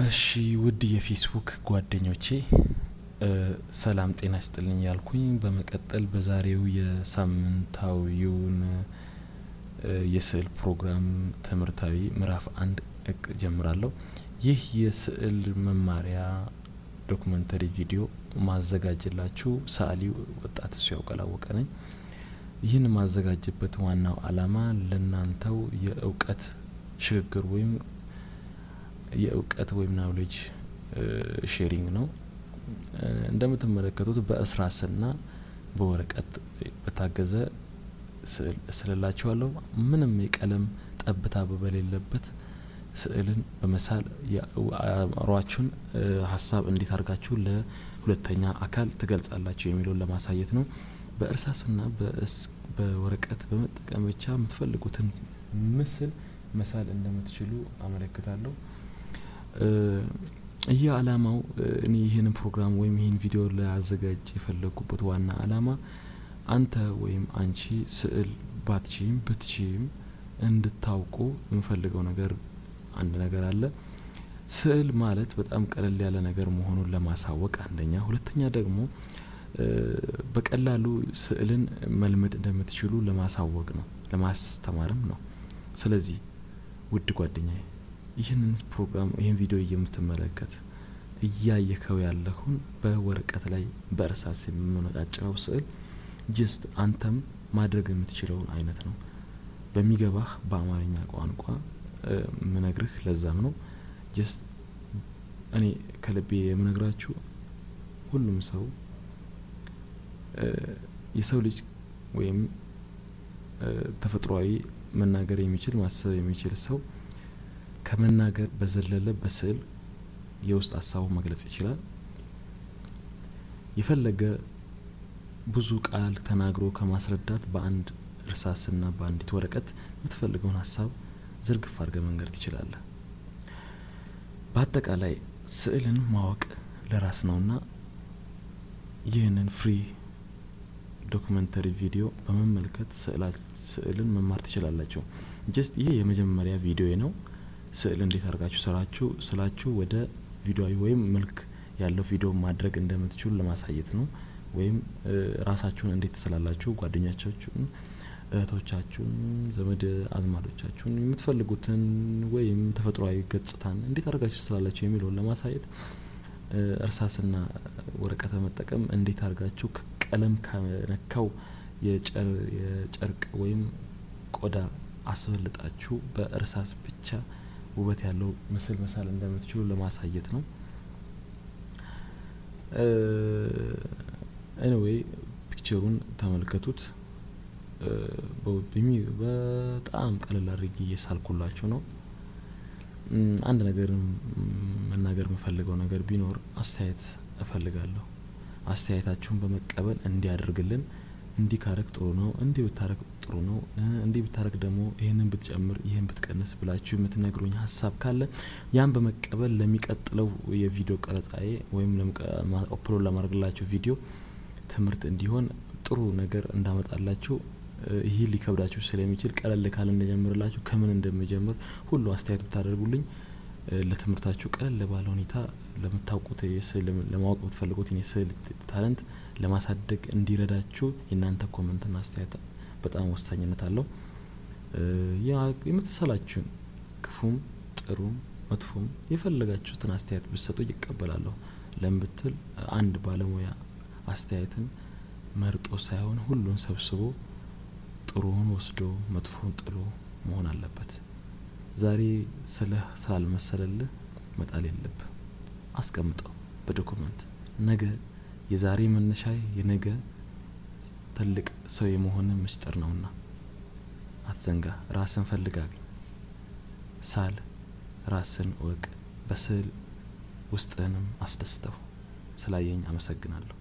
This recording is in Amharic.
እሺ ውድ የፌስቡክ ጓደኞቼ ሰላም ጤና ይስጥልኝ ያልኩኝ በመቀጠል በዛሬው የሳምንታዊውን የስዕል ፕሮግራም ትምህርታዊ ምዕራፍ 1 ጀምራለሁ። ይህ የስዕል መማሪያ ዶክመንተሪ ቪዲዮ ማዘጋጀላችሁ ሰዓሊው ወጣት እሱ ያውቃል አወቀ ነኝ። ይህን ማዘጋጀበት ዋናው አላማ ለናንተው የእውቀት ሽግግር ወይም የእውቀት ወይም ናውሌጅ ሼሪንግ ነው። እንደምትመለከቱት በእስራስና በወረቀት በታገዘ ስዕላችኋለሁ። ምንም የቀለም ጠብታ በሌለበት ስዕልን በመሳል የአእምሮአችሁን ሀሳብ እንዴት አድርጋችሁ ለሁለተኛ አካል ትገልጻላችሁ የሚለውን ለማሳየት ነው። በእርሳስና በወረቀት በመጠቀም ብቻ የምትፈልጉትን ምስል መሳል እንደምትችሉ አመለክታለሁ። ይህ አላማው እኔ ይሄን ፕሮግራም ወይም ይሄን ቪዲዮ ላዘጋጅ የፈለኩበት ዋና አላማ አንተ ወይም አንቺ ስዕል ባትችይም ብትችይም እንድታውቁ የምፈልገው ነገር አንድ ነገር አለ። ስዕል ማለት በጣም ቀለል ያለ ነገር መሆኑን ለማሳወቅ አንደኛ፣ ሁለተኛ ደግሞ በቀላሉ ስዕልን መልመድ እንደምትችሉ ለማሳወቅ ነው፣ ለማስተማርም ነው። ስለዚህ ውድ ጓደኛዬ ይህንን ፕሮግራም ይህን ቪዲዮ የምትመለከት እያየከው ያለሁን በወረቀት ላይ በእርሳስ የምንነጫጭረው ስዕል ጀስት አንተም ማድረግ የምትችለው አይነት ነው። በሚገባህ በአማርኛ ቋንቋ ምነግርህ ለዛም ነው። ጀስት እኔ ከልቤ የምነግራችሁ ሁሉም ሰው የሰው ልጅ ወይም ተፈጥሯዊ መናገር የሚችል ማሰብ የሚችል ሰው ከመናገር በዘለለ በስዕል የውስጥ ሀሳቡን መግለጽ ይችላል። የፈለገ ብዙ ቃል ተናግሮ ከማስረዳት በአንድ እርሳስና በአንዲት ወረቀት የምትፈልገውን ሀሳብ ዝርግፍ አድርገህ መንገር ትችላለህ። በአጠቃላይ ስዕልን ማወቅ ለራስ ነውና ይህንን ፍሪ ዶክመንተሪ ቪዲዮ በመመልከት ስዕልን መማር ትችላላችሁ። ጀስት ይሄ የመጀመሪያ ቪዲዮ ነው። ስዕል እንዴት አድርጋችሁ ስላችሁ ወደ ቪዲዮአዊ ወይም መልክ ያለው ቪዲዮ ማድረግ እንደምትችሉ ለማሳየት ነው። ወይም ራሳችሁን እንዴት ትስላላችሁ፣ ጓደኞቻችሁን፣ እህቶቻችሁን፣ ዘመድ አዝማዶቻችሁን የምትፈልጉትን ወይም ተፈጥሯዊ ገጽታን እንዴት አድርጋችሁ ትስላላችሁ የሚለውን ለማሳየት እርሳስና ወረቀት መጠቀም እንዴት አድርጋችሁ ቀለም ከነካው የጨርቅ ወይም ቆዳ አስበልጣችሁ በእርሳስ ብቻ ውበት ያለው ምስል መሳል እንደምትችሉ ለማሳየት ነው። ኤኒዌይ ፒክቸሩን ተመልከቱት። በጣም ቀለል አድርጌ እየሳልኩላችሁ ነው። አንድ ነገር መናገር የምፈልገው ነገር ቢኖር አስተያየት እፈልጋለሁ። አስተያየታችሁን በመቀበል እንዲያደርግልን እንዲህ ካረክ ጥሩ ነው፣ እንዲህ ብታረክ ጥሩ ነው፣ እንዲህ ብታረክ ደግሞ ይሄንን ብትጨምር ይሄን ብትቀንስ ብላችሁ የምትነግሩኝ ሀሳብ ካለ ያን በመቀበል ለሚቀጥለው የቪዲዮ ቀረጻዬ ወይም አፕሎድ ለማድረግላችሁ ቪዲዮ ትምህርት እንዲሆን ጥሩ ነገር እንዳመጣላችሁ ይሄ ሊከብዳችሁ ስለሚችል ቀለል ካለ እንደጀምርላችሁ ከምን እንደምጀምር ሁሉ አስተያየት ብታደርጉልኝ ለትምህርታችሁ ቀለል ባለ ሁኔታ ለምታውቁት የስዕል ለማወቅ ብትፈልጉት የስዕል ታለንት ለማሳደግ እንዲረዳችሁ የናንተ ኮሜንትና አስተያየት በጣም ወሳኝነት አለው። ያ የምትሰላችሁን ክፉም ጥሩም መጥፎም የፈለጋችሁትን አስተያየት ብትሰጡ ይቀበላለሁ። ለምትል አንድ ባለሙያ አስተያየትን መርጦ ሳይሆን ሁሉን ሰብስቦ ጥሩውን ወስዶ መጥፎውን ጥሎ መሆን አለበት። ዛሬ ስላልመሰለልህ መጣል የለብህ። አስቀምጠው በዶክመንት ነገ የዛሬ መነሻዬ የነገ ትልቅ ሰው የመሆን ምስጢር ነውና አትዘንጋ። ራስን ፈልግ አግኝ፣ ሳል፣ ራስን ወቅ፣ በስዕል ውስጥህንም አስደስተው። ስላየኝ አመሰግናለሁ።